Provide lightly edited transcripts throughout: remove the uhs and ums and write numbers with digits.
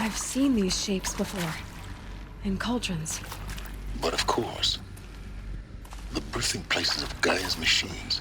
I've seen these shapes before. In cauldrons. But of course, the birthing places of Gaia's machines.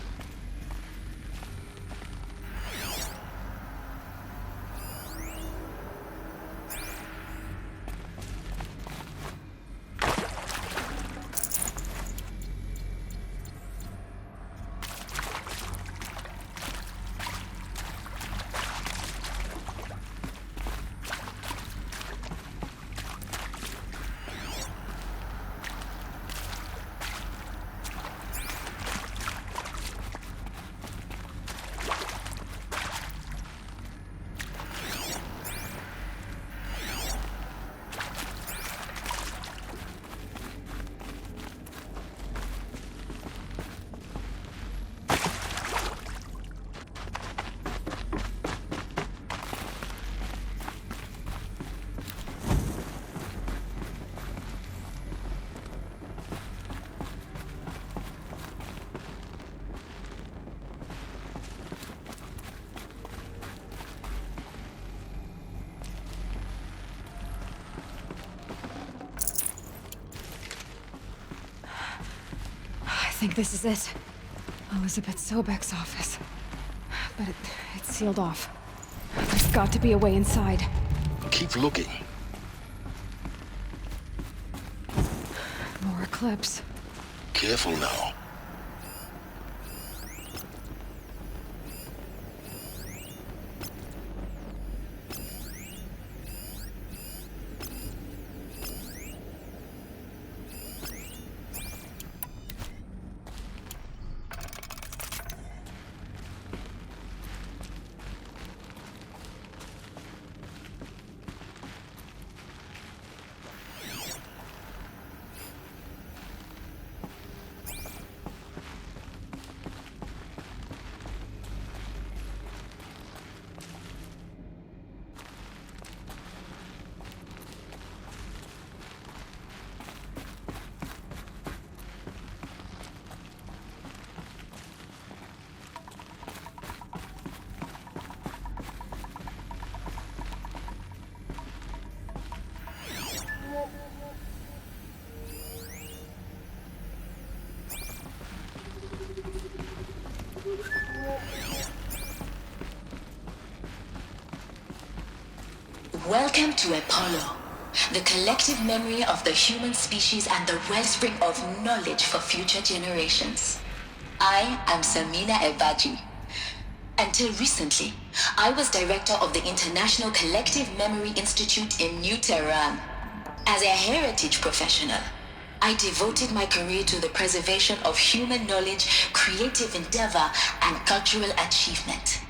I think this is it. Elizabeth Sobek's office. But it's sealed off. There's got to be a way inside. Keep looking. More Eclipse. Careful now. Welcome to Apollo, the collective memory of the human species and the wellspring of knowledge for future generations. I am Samina Ebaji. Until recently, I was director of the International Collective Memory Institute in New Tehran. As a heritage professional, I devoted my career to the preservation of human knowledge, creative endeavor, and cultural achievement.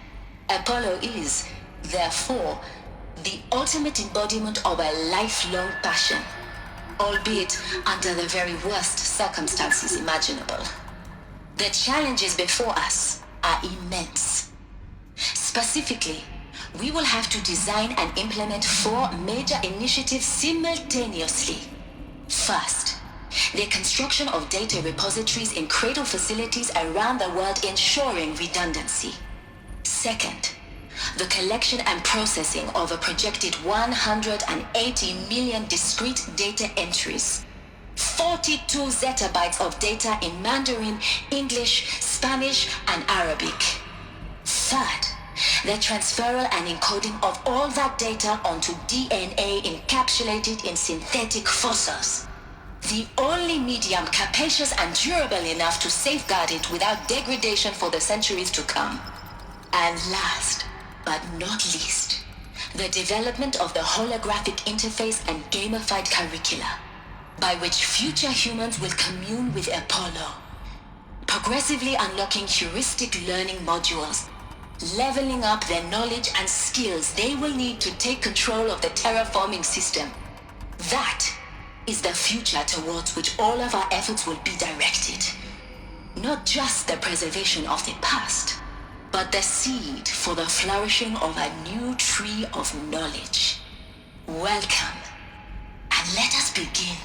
Apollo is, therefore, the ultimate embodiment of a lifelong passion, albeit under the very worst circumstances imaginable. The challenges before us are immense. Specifically, we will have to design and implement 4 major initiatives simultaneously. First, the construction of data repositories in cradle facilities around the world, ensuring redundancy. Second, the collection and processing of a projected 180 million discrete data entries, 42 zettabytes of data in Mandarin, English, Spanish, and Arabic. Third, the transferal and encoding of all that data onto DNA encapsulated in synthetic fossils. The only medium capacious and durable enough to safeguard it without degradation for the centuries to come. And last, but not least, the development of the holographic interface and gamified curricula, by which future humans will commune with Apollo, progressively unlocking heuristic learning modules, leveling up their knowledge and skills they will need to take control of the terraforming system. That is the future towards which all of our efforts will be directed. Not just the preservation of the past, but the seed for the flourishing of a new tree of knowledge. Welcome, and let us begin.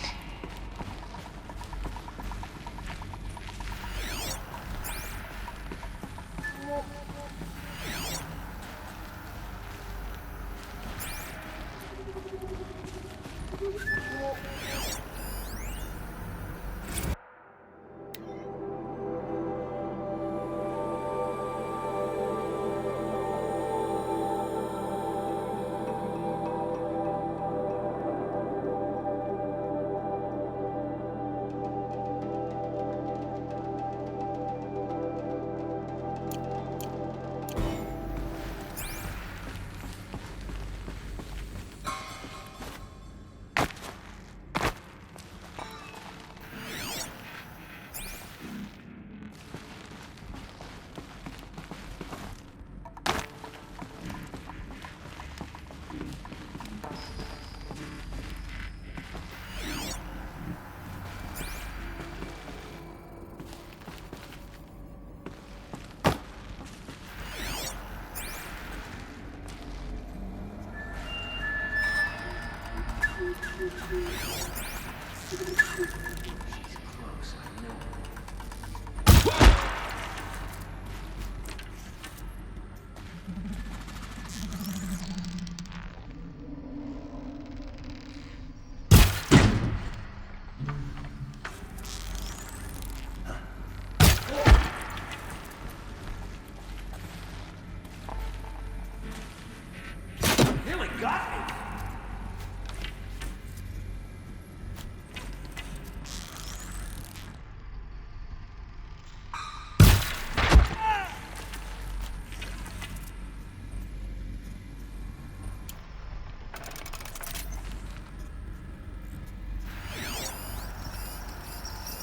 Nearly got me.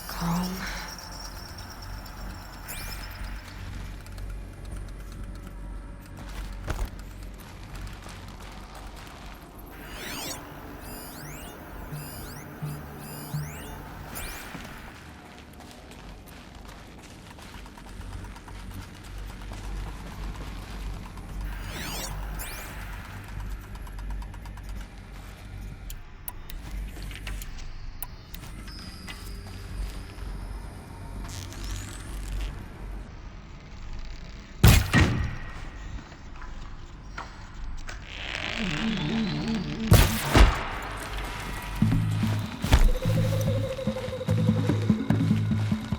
Calm.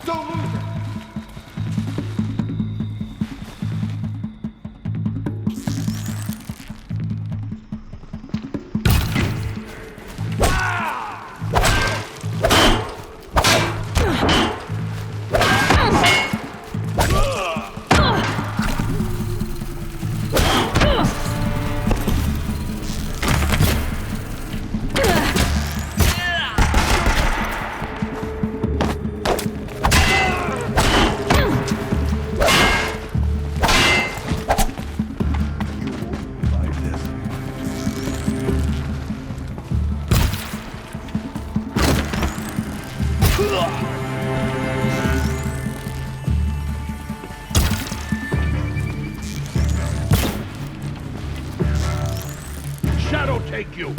Don't lose it. Shadow take you!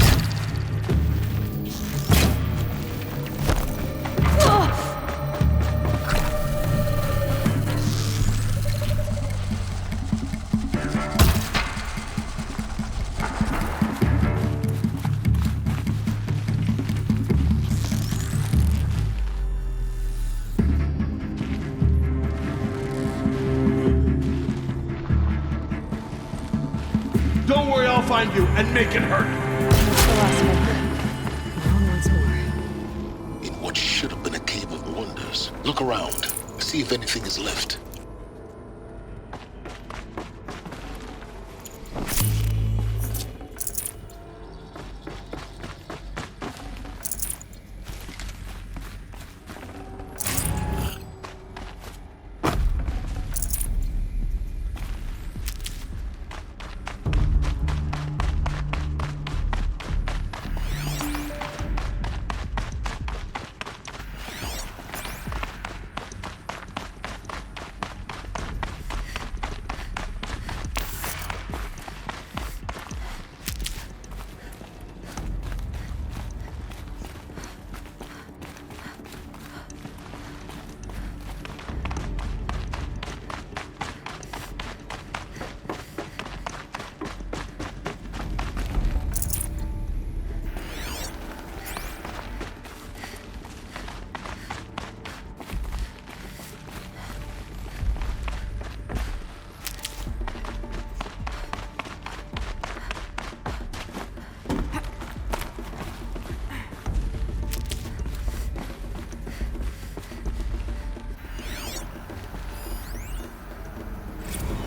Don't worry, I'll find you and make it hurt! That's the last one. On once more. In what should have been a cave of wonders. Look around. See if anything is left.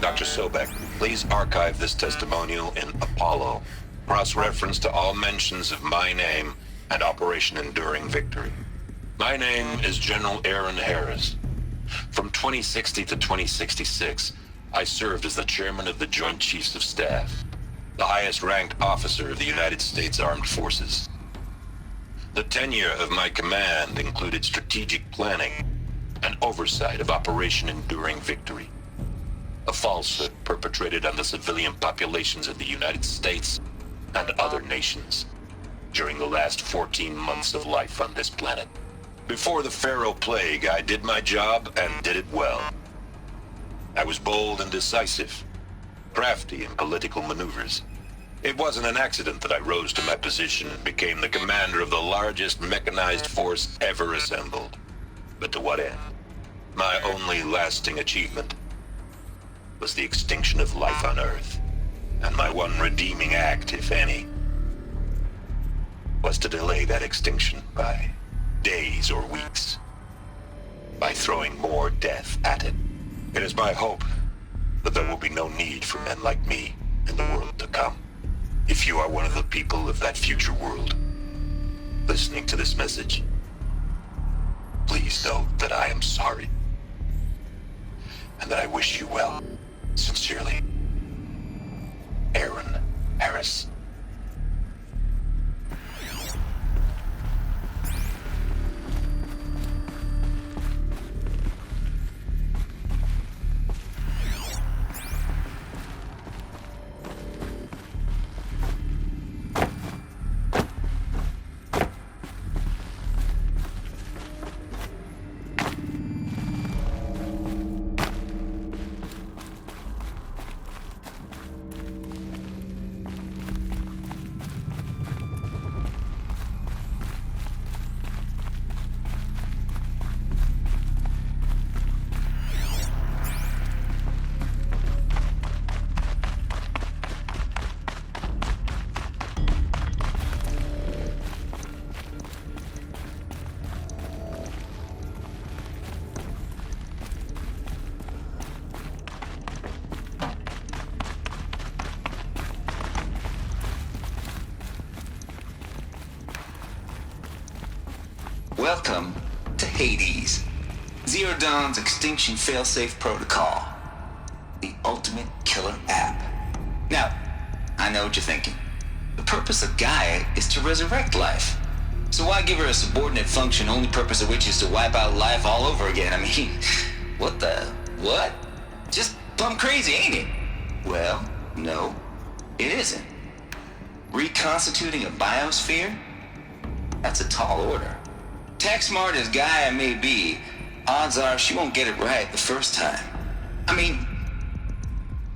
Dr. Sobek, please archive this testimonial in Apollo. Cross-reference to all mentions of my name and Operation Enduring Victory. My name is General Aaron Harris. From 2060 to 2066, I served as the chairman of the Joint Chiefs of Staff, the highest-ranked officer of the United States Armed Forces. The tenure of my command included strategic planning and oversight of Operation Enduring Victory, a falsehood perpetrated on the civilian populations of the United States and other nations during the last 14 months of life on this planet. Before the Pharaoh Plague, I did my job and did it well. I was bold and decisive, crafty in political maneuvers. It wasn't an accident that I rose to my position and became the commander of the largest mechanized force ever assembled. But to what end? My only lasting achievement was the extinction of life on Earth. And my one redeeming act, if any, was to delay that extinction by days or weeks, by throwing more death at it. It is my hope that there will be no need for men like me in the world to come. If you are one of the people of that future world listening to this message, please know that I am sorry and that I wish you well. Sincerely, Aaron Harris. Welcome to Hades, Zero Dawn's extinction failsafe protocol, the ultimate killer app. Now, I know what you're thinking. The purpose of Gaia is to resurrect life. So why give her a subordinate function, only purpose of which is to wipe out life all over again? I mean, what? Just plumb crazy, ain't it? Well, no, it isn't. Reconstituting a biosphere? That's a tall order. Tech smart as Gaia may be, odds are she won't get it right the first time. I mean,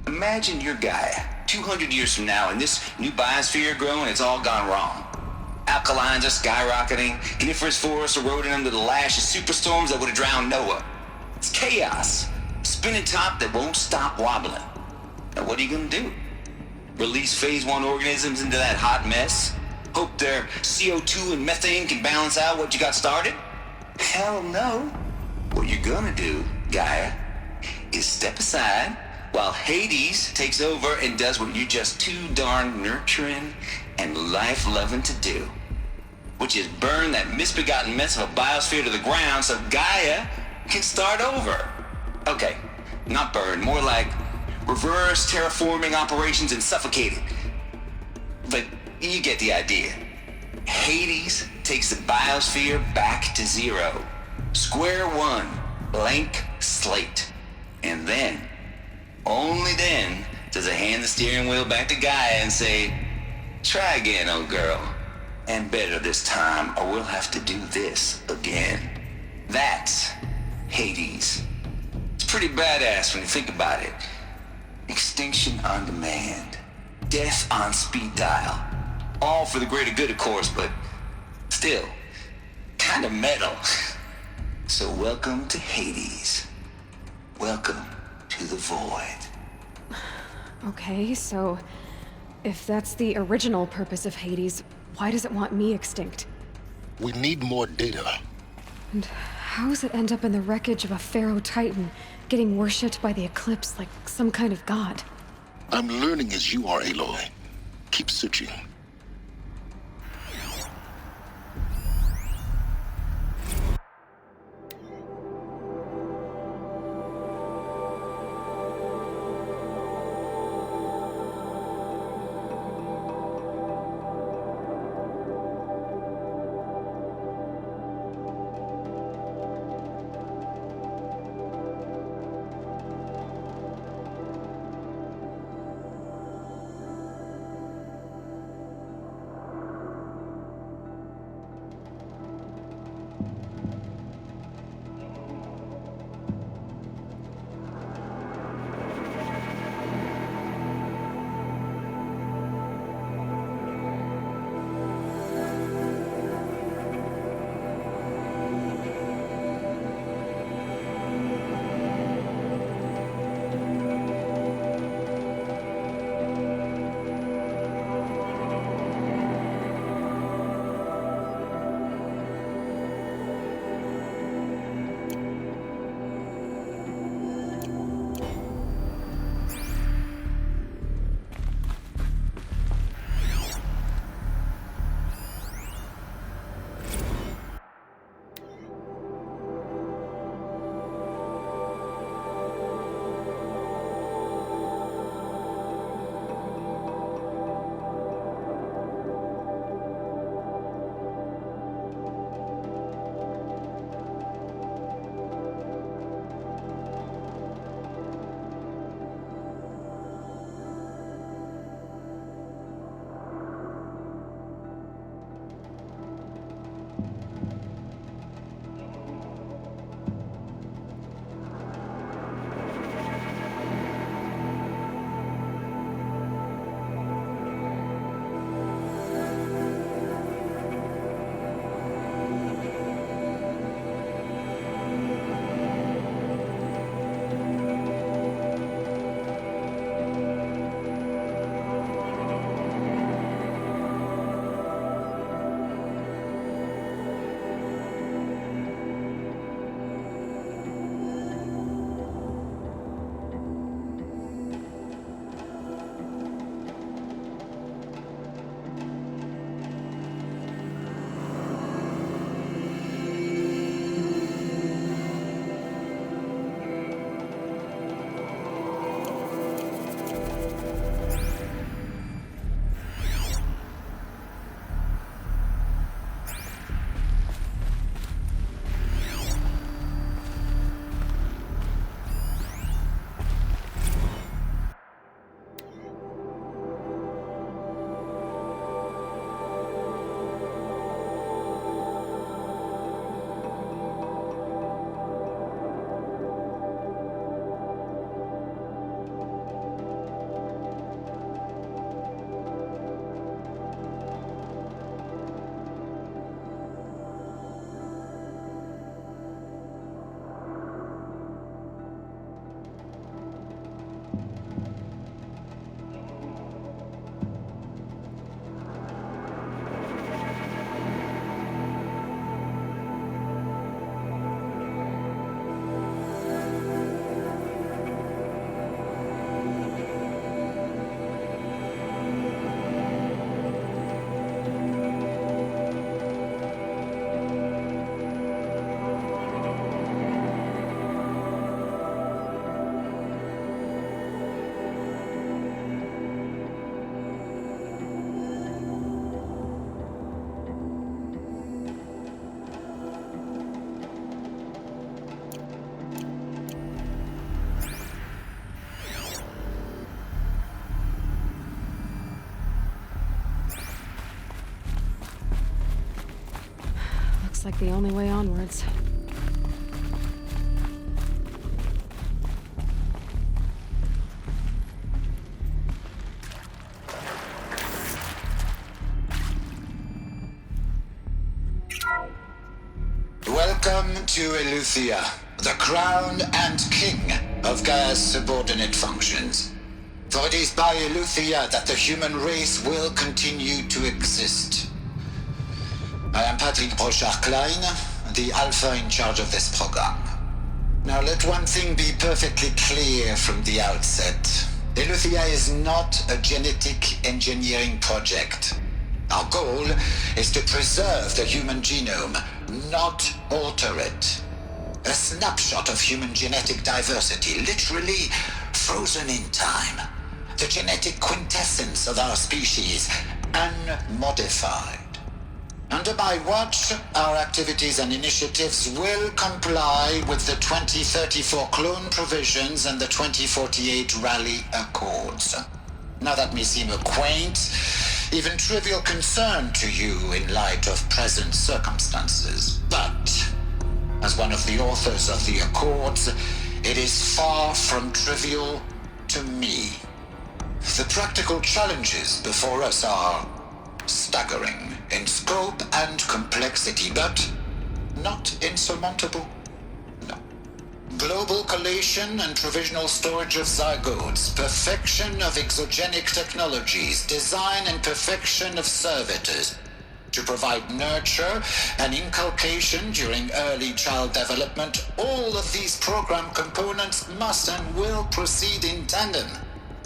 imagine you're Gaia, 200 years from now, and this new biosphere growing, it's all gone wrong. Alkalines are skyrocketing, coniferous forests eroding under the lash of superstorms that would have drowned Noah. It's chaos, a spinning top that won't stop wobbling. Now what are you gonna do? Release phase 1 organisms into that hot mess? Hope their CO2 and methane can balance out what you got started? Hell no. What you're gonna do, Gaia, is step aside while Hades takes over and does what you're just too darn nurturing and life-loving to do, which is burn that misbegotten mess of a biosphere to the ground so Gaia can start over. Okay, not burn, more like reverse terraforming operations and suffocate it. But you get the idea. Hades takes the biosphere back to zero. Square one, blank slate. And then, only then, does it hand the steering wheel back to Gaia and say, try again, old girl. And better this time, or we'll have to do this again. That's Hades. It's pretty badass when you think about it. Extinction on demand. Death on speed dial. All for the greater good, of course, but still, kind of metal. So welcome to Hades. Welcome to the void. Okay, so if that's the original purpose of Hades, why does it want me extinct? We need more data. And how does it end up in the wreckage of a Pharaoh Titan, getting worshipped by the Eclipse like some kind of god? I'm learning as you are, Aloy. Keep searching. Looks like the only way onwards. Welcome to Eleuthia, the crown and king of Gaia's subordinate functions. For it is by Eleuthia that the human race will continue to exist. I am Patrick Brochard-Klein, the Alpha in charge of this program. Now let one thing be perfectly clear from the outset. Eleuthia is not a genetic engineering project. Our goal is to preserve the human genome, not alter it. A snapshot of human genetic diversity, literally frozen in time. The genetic quintessence of our species, unmodified. Under my watch, our activities and initiatives will comply with the 2034 clone provisions and the 2048 Raleigh Accords. Now that may seem a quaint, even trivial concern to you in light of present circumstances, but as one of the authors of the Accords, it is far from trivial to me. The practical challenges before us are staggering in scope and complexity, but not insurmountable. No. Global collation and provisional storage of zygotes, perfection of exogenic technologies, design and perfection of servitors, to provide nurture and inculcation during early child development. All of these program components must and will proceed in tandem,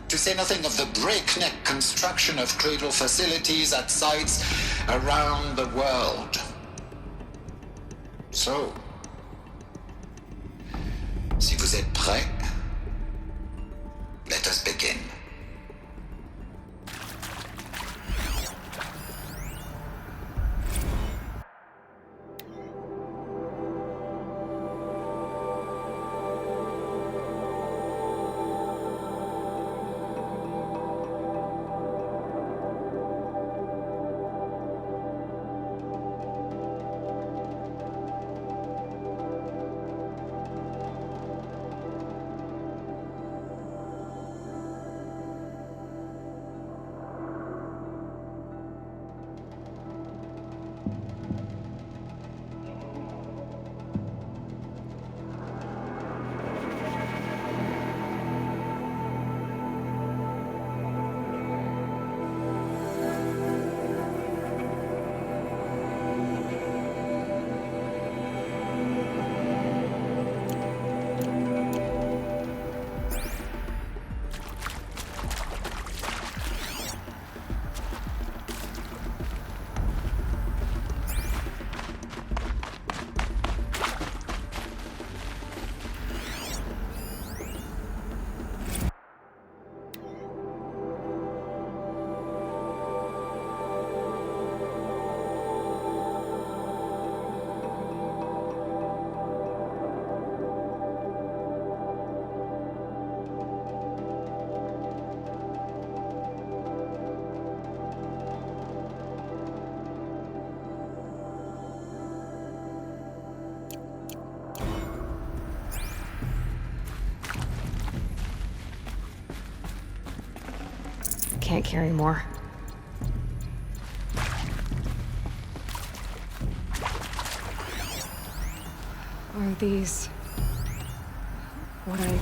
to say nothing of the breakneck construction of cradle facilities at sites around the world. So, si vous êtes prêts, let us begin. Can't carry more. Are these... what I...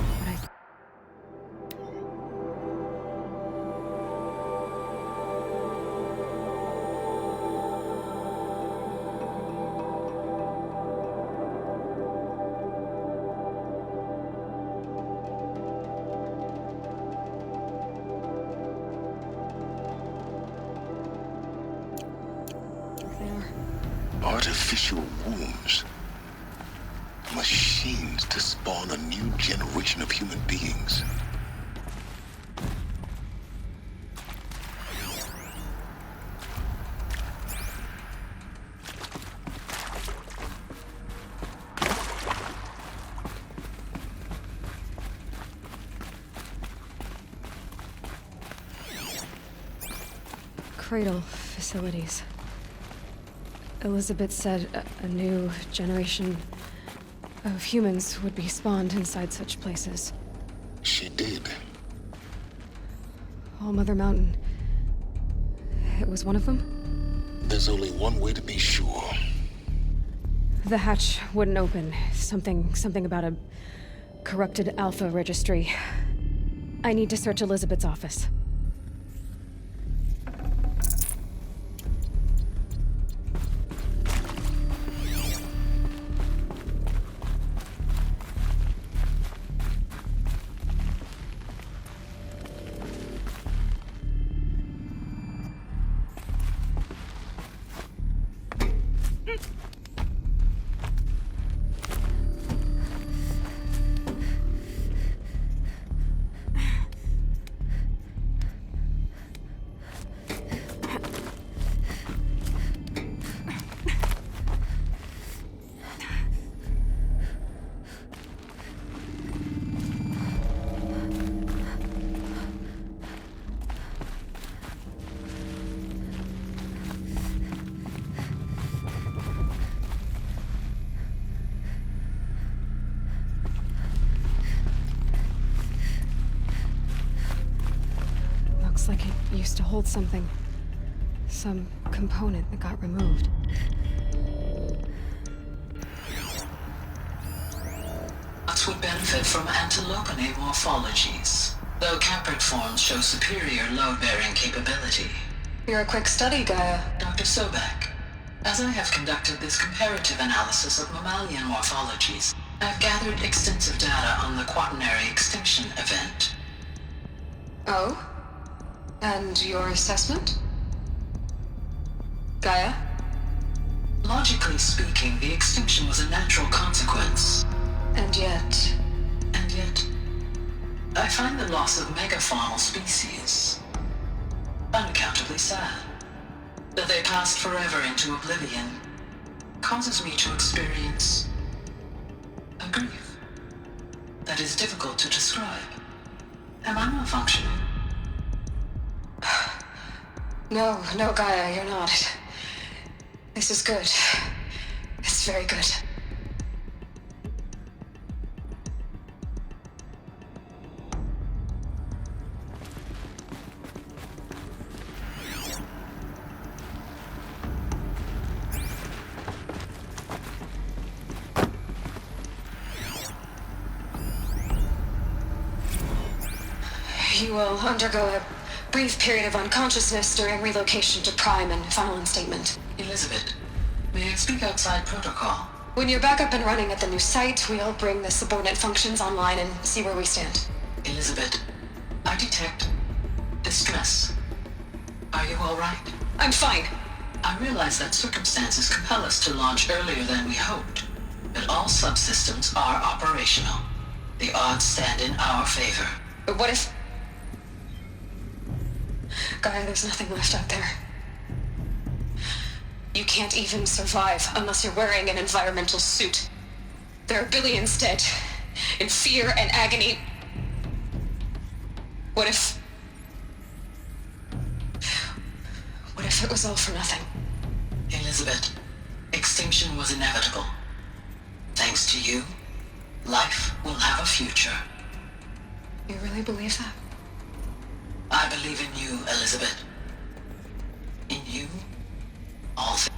Artificial wombs. Machines to spawn a new generation of human beings. Cradle facilities. Elizabeth said a new generation of humans would be spawned inside such places. She did. All Mother Mountain. It was one of them? There's only one way to be sure. The hatch wouldn't open. Something about a corrupted Alpha registry. I need to search Elizabeth's office. Looks like it used to hold something. Some component that got removed. Bots would benefit from antilopinae morphologies, though caprid forms show superior load-bearing capability. You're a quick study, Gaia. Dr. Sobek, as I have conducted this comparative analysis of mammalian morphologies, I've gathered extensive data on the Quaternary extinction event. Oh? And your assessment? Gaia? Logically speaking, the extinction was a natural consequence. And yet, I find the loss of megafaunal species unaccountably sad. That they passed forever into oblivion causes me to experience a grief that is difficult to describe. Am I malfunctioning? No, Gaia, you're not. This is good. It's very good. You will undergo a brief period of unconsciousness during relocation to Prime and final instatement. Elizabeth, may I speak outside protocol? When you're back up and running at the new site, we'll bring the subordinate functions online and see where we stand. Elizabeth, I detect distress. Are you all right? I'm fine. I realize that circumstances compel us to launch earlier than we hoped, but all subsystems are operational. The odds stand in our favor. But what if... Gaia, there's nothing left out there. You can't even survive unless you're wearing an environmental suit. There are billions dead, in fear and agony. What if it was all for nothing? Elizabeth, extinction was inevitable. Thanks to you, life will have a future. You really believe that? I believe in you, Elizabeth. In you, all things.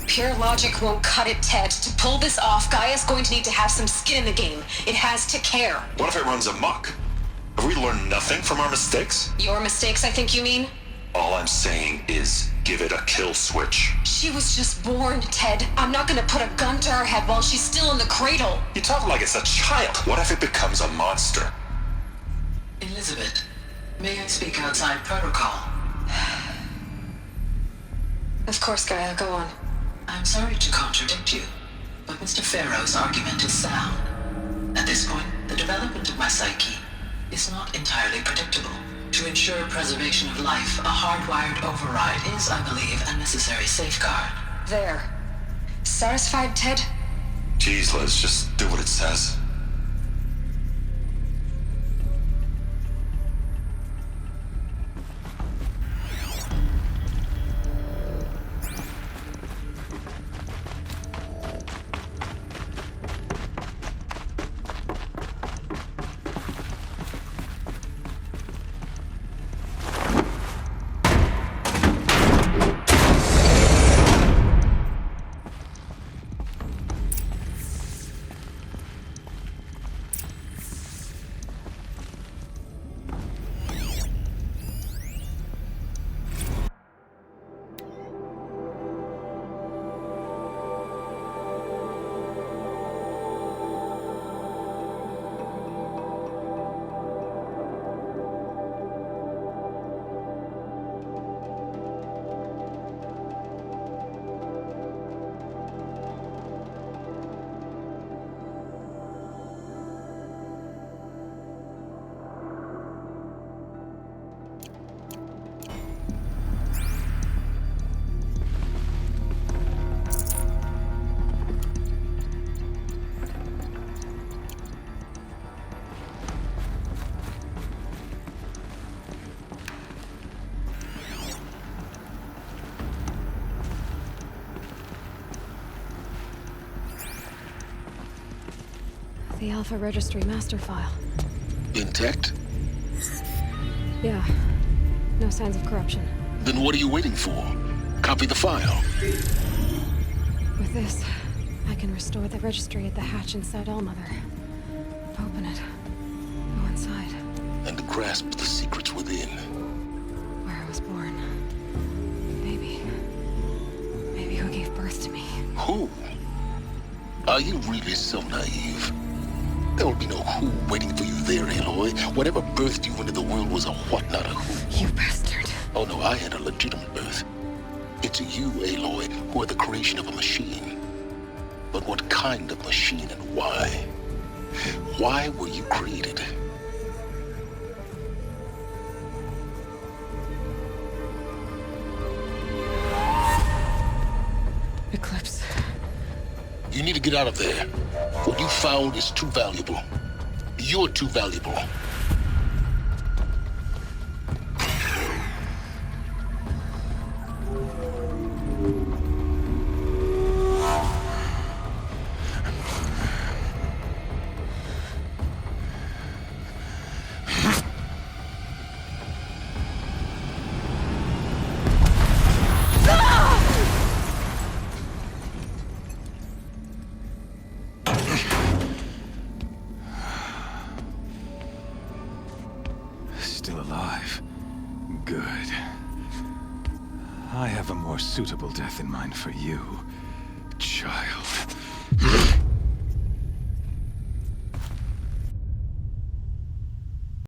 Pure logic won't cut it, Ted. To pull this off, Gaia's going to need to have some skin in the game. It has to care. What if it runs amok? Have we learned nothing from our mistakes? Your mistakes, I think you mean? All I'm saying is give it a kill switch. She was just born, Ted. I'm not gonna put a gun to her head while she's still in the cradle. You talk like it's a child. What if it becomes a monster? Elizabeth, may I speak outside protocol? Of course, Gaia, go on. I'm sorry to contradict you, but Mr. Farrow's argument is sound. At this point, the development of my psyche is not entirely predictable. To ensure preservation of life, a hardwired override is, I believe, a necessary safeguard. There. Satisfied, Ted? Geez, Liz, just do what it says. The Alpha Registry master file. Intact? Yeah. No signs of corruption. Then what are you waiting for? Copy the file. With this, I can restore the registry at the hatch inside Allmother. Open it. Go inside. And grasp the secrets within. Where I was born. Maybe. Maybe who gave birth to me. Who? Are you really so naive? There will be no who waiting for you there, Aloy. Whatever birthed you into the world was a what, not a who. You bastard. Oh no, I had a legitimate birth. It's you, Aloy, who are the creation of a machine. But what kind of machine and why? Why were you created? Eclipse. You need to get out of there. What you found is too valuable. You're too valuable. Still alive. Good. I have a more suitable death in mind for you, child.